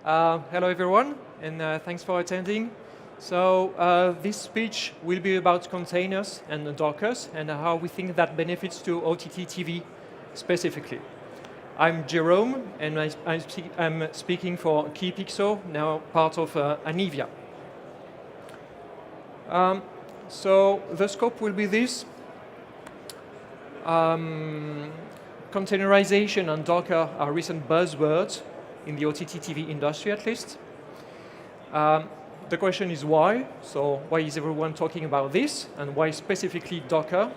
Hello everyone, and thanks for attending. So this speech will be about containers and Dockers and how we think that benefits to OTT TV specifically. I'm Jerome, and I'm speaking for Keepixo, now part of Anivia. So the scope will be this. Containerization and Docker are recent buzzwords in the OTT TV industry, at least. The question is why? So why is everyone talking about this, and why specifically Docker?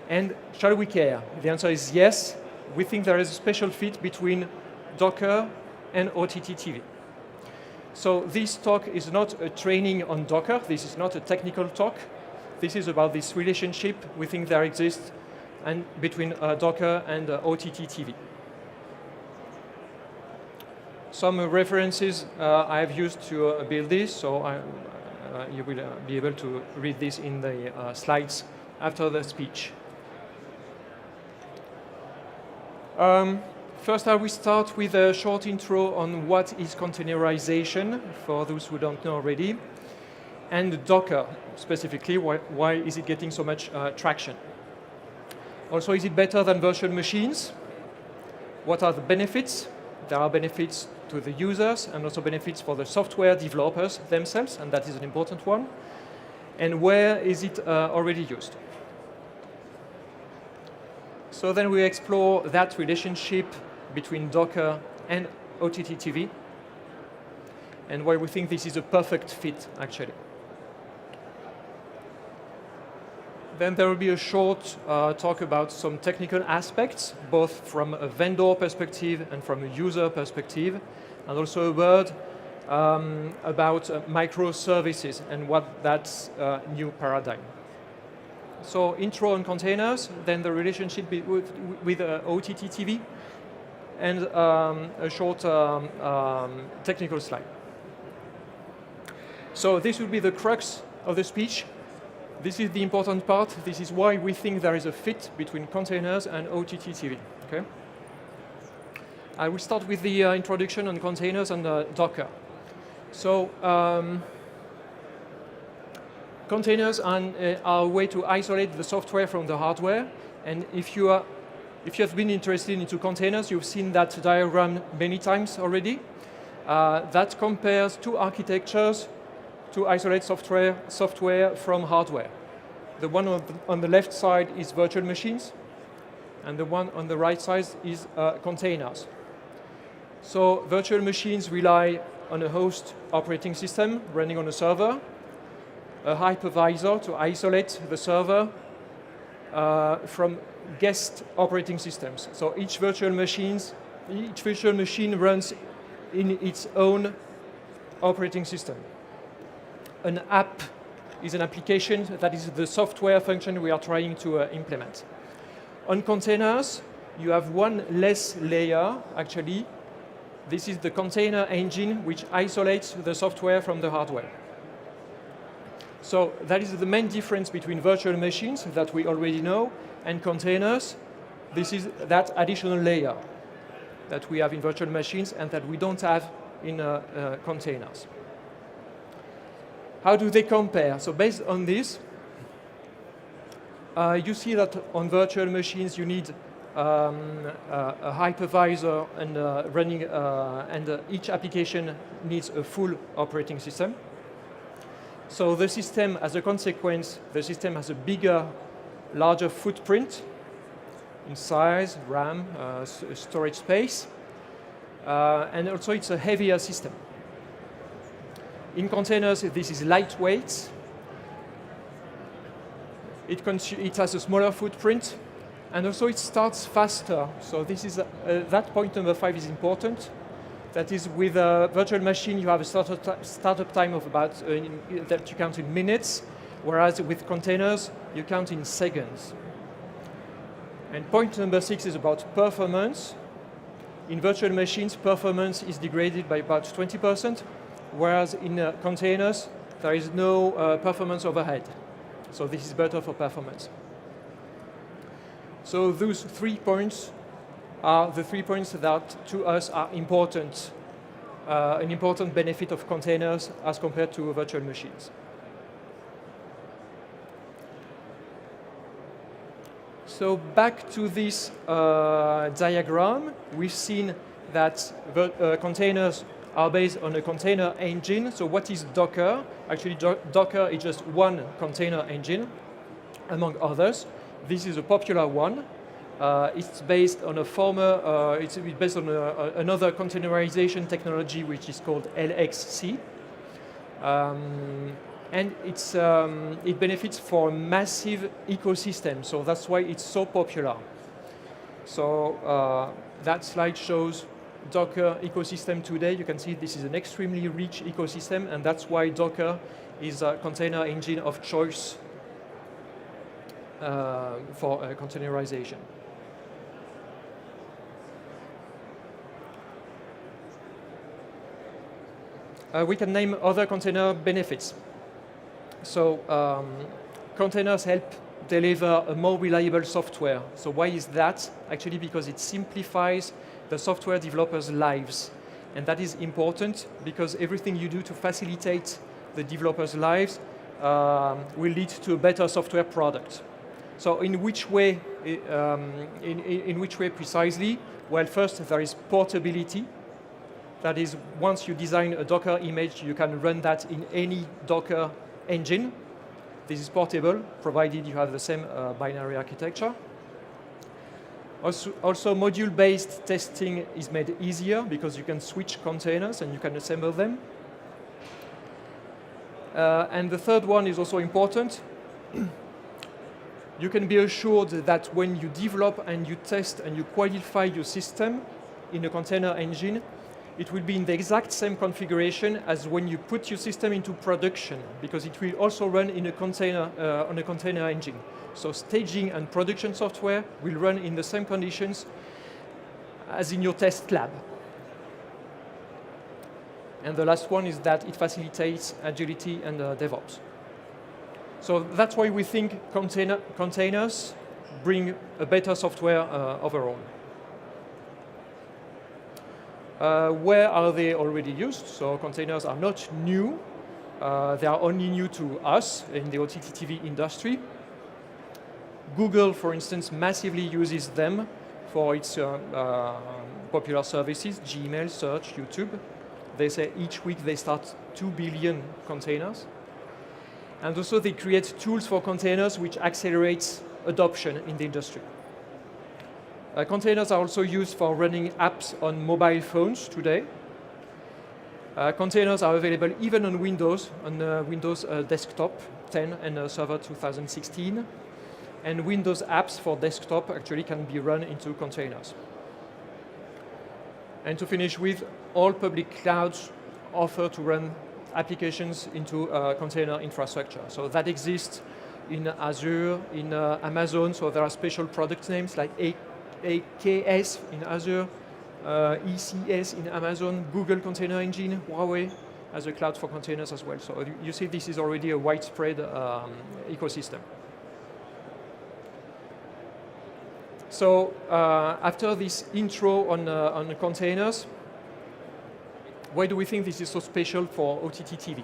And shall we care? The answer is yes. We think there is a special fit between Docker and OTT TV. So this talk is not a training on Docker. This is not a technical talk. This is about this relationship we think there exists between Docker and OTT TV. Some references I have used to build this, so you will be able to read this in the slides after the speech. First, I will start with a short intro on what is containerization, for those who don't know already, and Docker specifically, why is it getting so much traction? Also, is it better than virtual machines? What are the benefits? There are benefits to the users and also benefits for the software developers themselves, and that is an important one. And where is it already used? So then we explore that relationship between Docker and OTT TV and why we think this is a perfect fit, actually. Then there will be a short talk about some technical aspects, both from a vendor perspective and from a user perspective, and also a word about microservices and what that's new paradigm. So intro on containers, then the relationship with OTT TV, and a short technical slide. So this will be the crux of the speech. This is the important part. This is why we think there is a fit between containers and OTT TV. Okay? I will start with the introduction on containers and Docker. So containers are a way to isolate the software from the hardware. And if you have been interested into containers, you've seen that diagram many times already. That compares two architectures to isolate software from hardware. The one on the left side is virtual machines, and the one on the right side is containers. So virtual machines rely on a host operating system running on a server, a hypervisor to isolate the server from guest operating systems. So each virtual machine runs in its own operating system. An app is an application that is the software function we are trying to implement. On containers, you have one less layer, actually. This is the container engine, which isolates the software from the hardware. So that is the main difference between virtual machines that we already know and containers. This is that additional layer that we have in virtual machines and that we don't have in containers. How do they compare? So based on this, you see that on virtual machines you need a hypervisor and running, and each application needs a full operating system. So the system, as a consequence, the system has a bigger, larger footprint in size, RAM, storage space, and also it's a heavier system. In containers, this is lightweight. It has a smaller footprint, and also it starts faster. So this is that point number 5 is important. That is, with a virtual machine, you have a startup time of about that you count in minutes, whereas with containers, you count in seconds. And point number 6 is about performance. In virtual machines, performance is degraded by about 20%. Whereas in containers, there is no performance overhead. So this is better for performance. So those 3 points are the 3 points that to us are important an important benefit of containers as compared to virtual machines. So back to this diagram, we've seen that containers are based on a container engine. So what is Docker? Actually, Docker is just one container engine, among others. This is a popular one. It's based on another containerization technology, which is called LXC. And it benefits for a massive ecosystem, so that's why it's so popular. So that slide shows Docker ecosystem today. You can see this is an extremely rich ecosystem, and that's why Docker is a container engine of choice for containerization. We can name other container benefits. So containers help deliver a more reliable software. So why is that? Actually, because it simplifies the software developers' lives. And that is important because everything you do to facilitate the developers' lives will lead to a better software product. So in which way precisely? Well, first, there is portability. That is, once you design a Docker image, you can run that in any Docker engine. This is portable, provided you have the same binary architecture. Also, module-based testing is made easier because you can switch containers and you can assemble them. And the third one is also important. You can be assured that when you develop and you test and you qualify your system in a container engine, it will be in the exact same configuration as when you put your system into production, because it will also run in a container on a container engine. So staging and production software will run in the same conditions as in your test lab. And the last one is that it facilitates agility and DevOps. So that's why we think containers bring a better software overall. Where are they already used? So containers are not new. They are only new to us in the OTT TV industry. Google, for instance, massively uses them for its popular services, Gmail, Search, YouTube. They say each week they start 2 billion containers. And also they create tools for containers which accelerates adoption in the industry. Containers are also used for running apps on mobile phones today. Containers are available even on Windows Desktop 10 and Server 2016. And Windows apps for desktop actually can be run into containers. And to finish with, all public clouds offer to run applications into container infrastructure. So that exists in Azure, in Amazon, so there are special product names like AKS in Azure, ECS in Amazon, Google Container Engine, Huawei as a cloud for containers as well. So you see this is already a widespread ecosystem. So after this intro on containers, why do we think this is so special for OTT TV?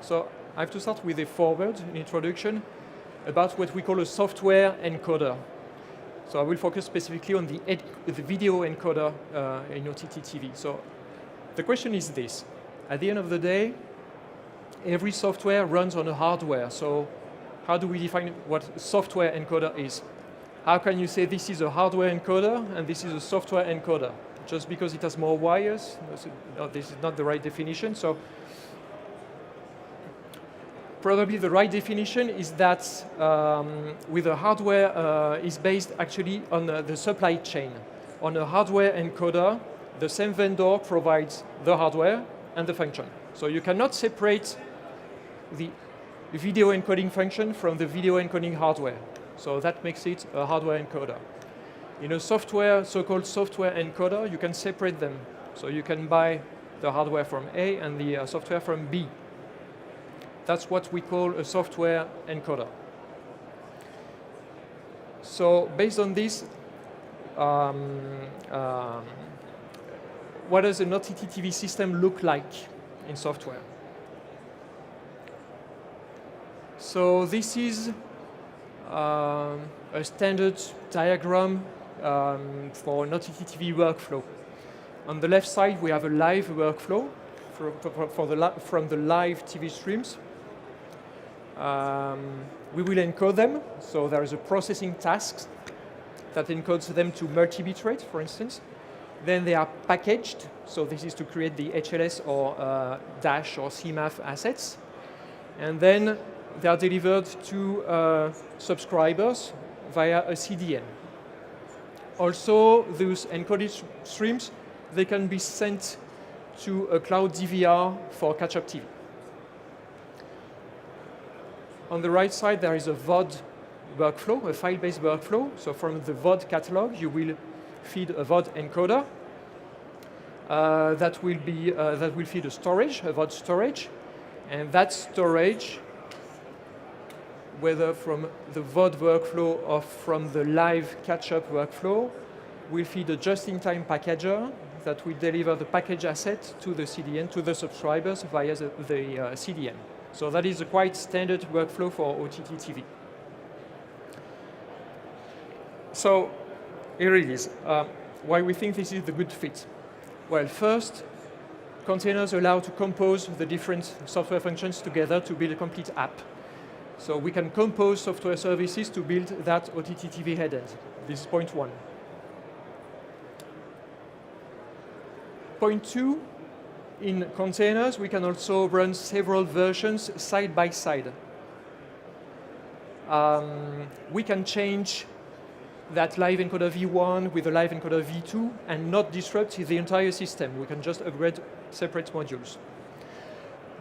So I have to start with a foreword, an introduction, about what we call a software encoder. So I will focus specifically on the video encoder in OTT TV. So the question is this. At the end of the day, every software runs on a hardware. So how do we define what software encoder is? How can you say this is a hardware encoder and this is a software encoder? Just because it has more wires? No, this is not the right definition. So probably the right definition is that with the hardware is based actually on the supply chain. On a hardware encoder, the same vendor provides the hardware and the function. So you cannot separate the video encoding function from the video encoding hardware. So that makes it a hardware encoder. In a so-called software encoder, you can separate them. So you can buy the hardware from A and the software from B. That's what we call a software encoder. So based on this, um, um, what does an OTT TV system look like in software? So this is a standard diagram for an OTT TV workflow. On the left side, we have a live workflow from the live TV streams. We will encode them, so there is a processing task that encodes them to multi-bit rate, for instance. Then they are packaged, so this is to create the HLS or Dash or CMAF assets. And then they are delivered to subscribers via a CDN. Also, those encoded streams, they can be sent to a cloud DVR for catch-up TV. On the right side, there is a VOD workflow, a file-based workflow. So from the VOD catalog, you will feed a VOD encoder that will feed a storage, a VOD storage, and that storage, whether from the VOD workflow or from the live catch-up workflow, will feed a just-in-time packager that will deliver the package asset to the CDN, to the subscribers via the CDN. So that is a quite standard workflow for OTT TV. So here it is. Why we think this is the good fit? Well, first, containers allow to compose the different software functions together to build a complete app. So we can compose software services to build that OTT TV headend. This is point one. Point two, in containers, we can also run several versions side by side. We can change that live encoder V1 with a live encoder V2 and not disrupt the entire system. We can just upgrade separate modules.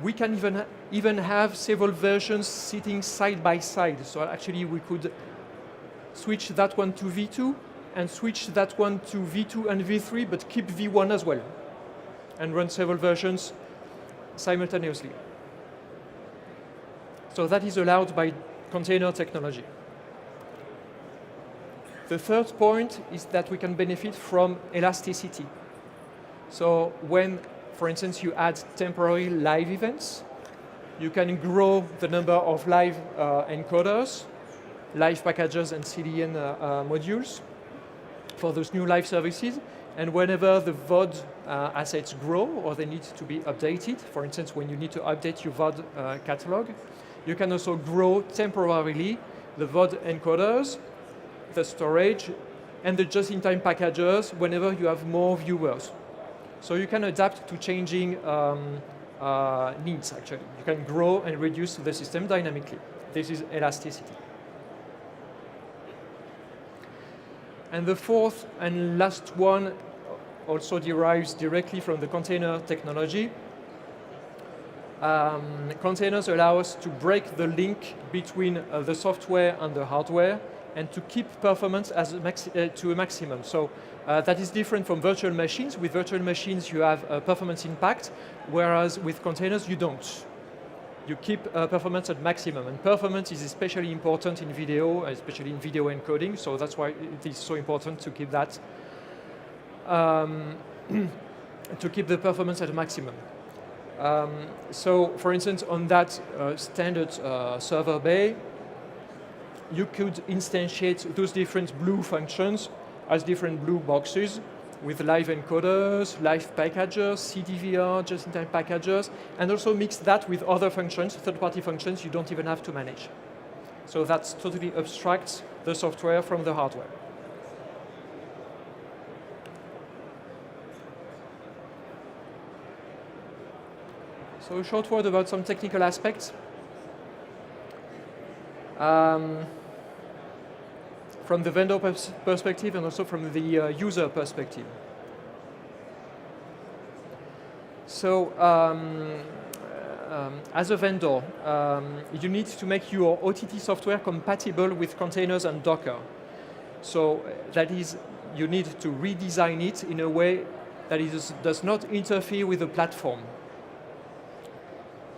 We can even have several versions sitting side by side. So actually we could switch that one to V2 and switch that one to V2 and V3, but keep V1 as well, and run several versions simultaneously. So that is allowed by container technology. The third point is that we can benefit from elasticity. So when, for instance, you add temporary live events, you can grow the number of live encoders, live packagers, and CDN modules for those new live services. And whenever the VOD assets grow or they need to be updated, for instance, when you need to update your VOD catalog, you can also grow temporarily the VOD encoders, the storage, and the just-in-time packagers whenever you have more viewers. So you can adapt to changing needs, actually. You can grow and reduce the system dynamically. This is elasticity. And the fourth and last one also derives directly from the container technology. Containers allow us to break the link between the software and the hardware and to keep performance to a maximum. So that is different from virtual machines. With virtual machines, you have a performance impact, whereas with containers, you don't. You keep performance at maximum, and performance is especially important in video, especially in video encoding, so that's why it is so important to keep that, to keep the performance at a maximum. So, for instance, on that standard server bay, you could instantiate those different blue functions as different blue boxes with live encoders, live packagers, CDVR, just-in-time packagers, and also mix that with other functions, third-party functions you don't even have to manage. So that totally abstracts the software from the hardware. So a short word about some technical aspects. From the vendor perspective and also from the user perspective. So as a vendor, you need to make your OTT software compatible with containers and Docker. So that is, you need to redesign it in a way that does not interfere with the platform.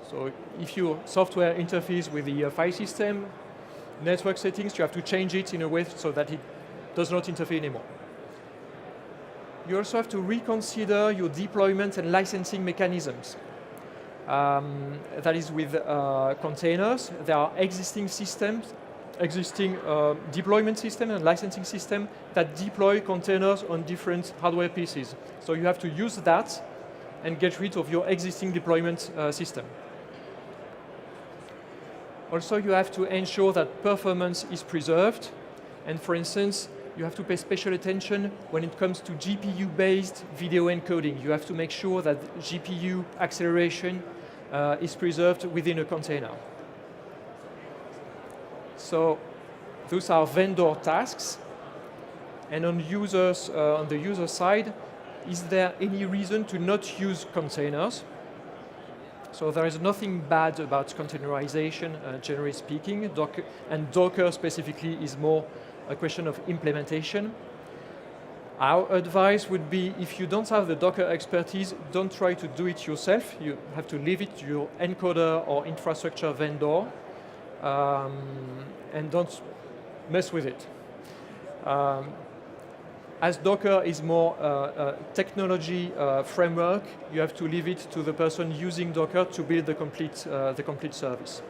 So if your software interferes with the file system, network settings, you have to change it in a way so that it does not interfere anymore. you also have to reconsider your deployment and licensing mechanisms. That is with containers. There are existing systems, existing deployment system and licensing system that deploy containers on different hardware pieces. So you have to use that and get rid of your existing deployment system. Also, you have to ensure that performance is preserved. And for instance, you have to pay special attention when it comes to GPU-based video encoding. You have to make sure that GPU acceleration is preserved within a container. So those are vendor tasks. And on users, on the user side, is there any reason to not use containers? So there is nothing bad about containerization, generally speaking. Docker specifically is more a question of implementation. Our advice would be, if you don't have the Docker expertise, don't try to do it yourself. You have to leave it to your encoder or infrastructure vendor, and don't mess with it. As Docker is more a technology framework, you have to leave it to the person using Docker to build the complete service.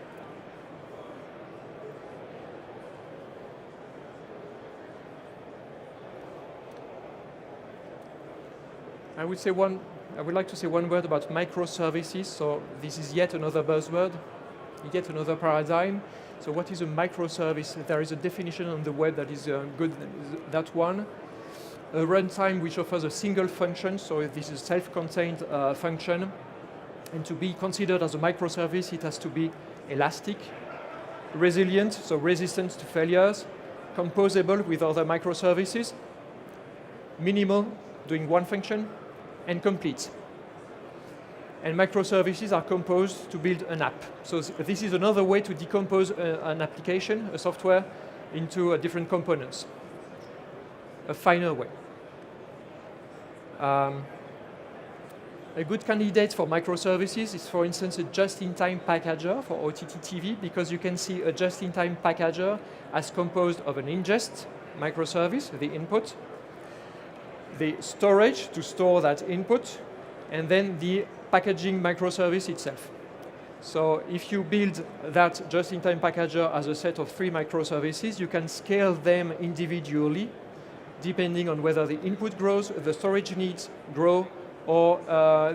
I would like to say one word about microservices. So this is yet another buzzword, yet another paradigm. So what is a microservice? There is a definition on the web that is good, that one. A runtime which offers a single function, so this is a self-contained function. And to be considered as a microservice, it has to be elastic, resilient, so resistant to failures, composable with other microservices, minimal, doing one function, and complete. And microservices are composed to build an app. So this is another way to decompose an application, a software, into different components. A finer way. A good candidate for microservices is, for instance, a just-in-time packager for OTT TV, because you can see a just-in-time packager as composed of an ingest microservice, the input, the storage to store that input, and then the packaging microservice itself. So if you build that just-in-time packager as a set of 3 microservices, you can scale them individually, depending on whether the input grows, the storage needs grow, or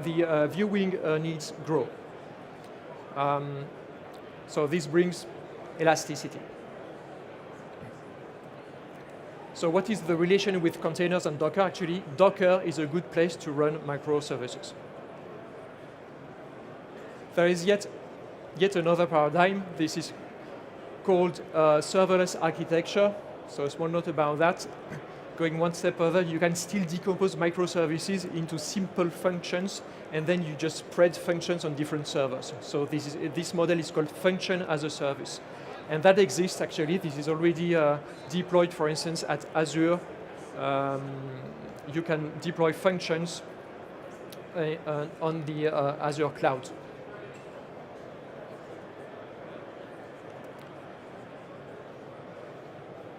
the viewing needs grow. So this brings elasticity. So what is the relation with containers and Docker? Actually, Docker is a good place to run microservices. There is yet another paradigm. This is called serverless architecture. So a small note about that. Going one step further, you can still decompose microservices into simple functions, and then you just spread functions on different servers. So this model is called function as a service. And that exists, actually. This is already deployed, for instance, at Azure. You can deploy functions on the Azure cloud.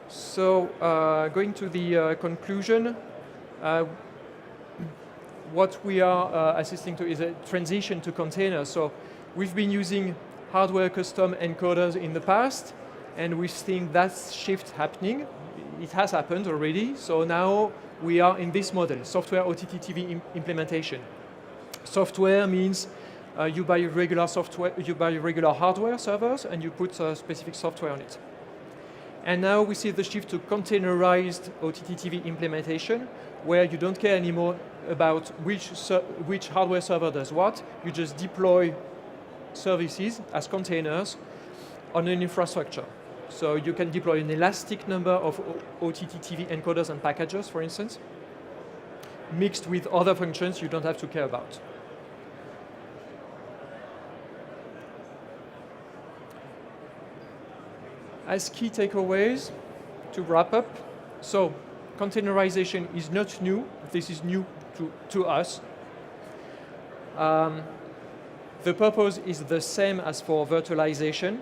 So going to the conclusion, what we are assisting to is a transition to containers. So we've been using hardware custom encoders in the past, and we've seen that shift happening. It has happened already, so now we are in this model, software OTT TV implementation. Software means you buy regular software, you buy regular hardware servers, and you put specific software on it. And now we see the shift to containerized OTT TV implementation, where you don't care anymore about which hardware server does what. You just deploy services as containers on an infrastructure. So you can deploy an elastic number of OTT TV encoders and packagers, for instance, mixed with other functions you don't have to care about. As key takeaways, to wrap up, so containerization is not new. This is new to us. The purpose is the same as for virtualization.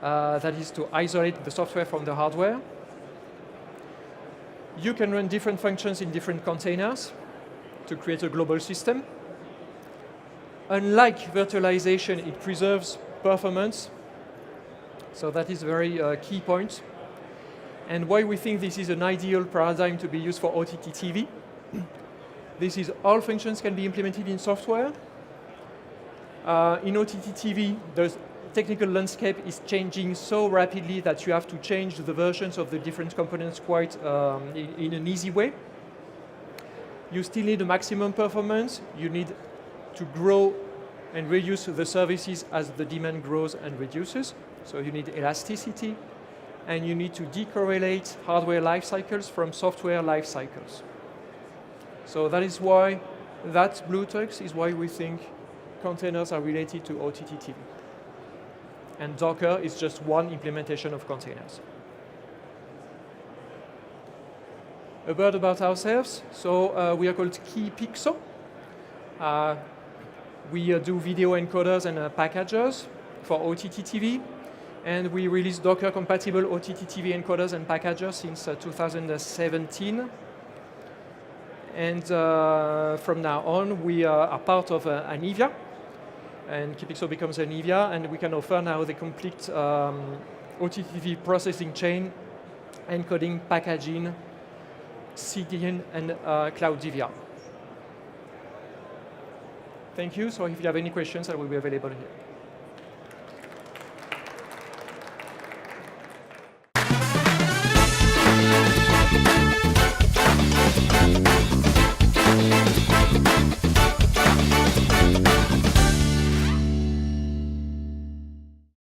That is to isolate the software from the hardware. You can run different functions in different containers to create a global system. Unlike virtualization, it preserves performance. So that is a very key point. And why we think this is an ideal paradigm to be used for OTT TV. This is all functions can be implemented in software. In OTT TV, the technical landscape is changing so rapidly that you have to change the versions of the different components quite in an easy way. You still need a maximum performance. You need to grow and reduce the services as the demand grows and reduces. So you need elasticity, and you need to decorrelate hardware life cycles from software life cycles. So that is why, that blue text is why we think containers are related to OTT TV. And Docker is just one implementation of containers. A word about ourselves. So we are called Keepixo. We do video encoders and packagers for OTT TV. And we release Docker-compatible OTT TV encoders and packagers since 2017. And from now on, we are part of Anivia. And Keepixo becomes Anivia, and we can offer now the complete OTT TV processing chain, encoding, packaging, CDN, and Cloud DVR. Thank you. So if you have any questions, I will be available here.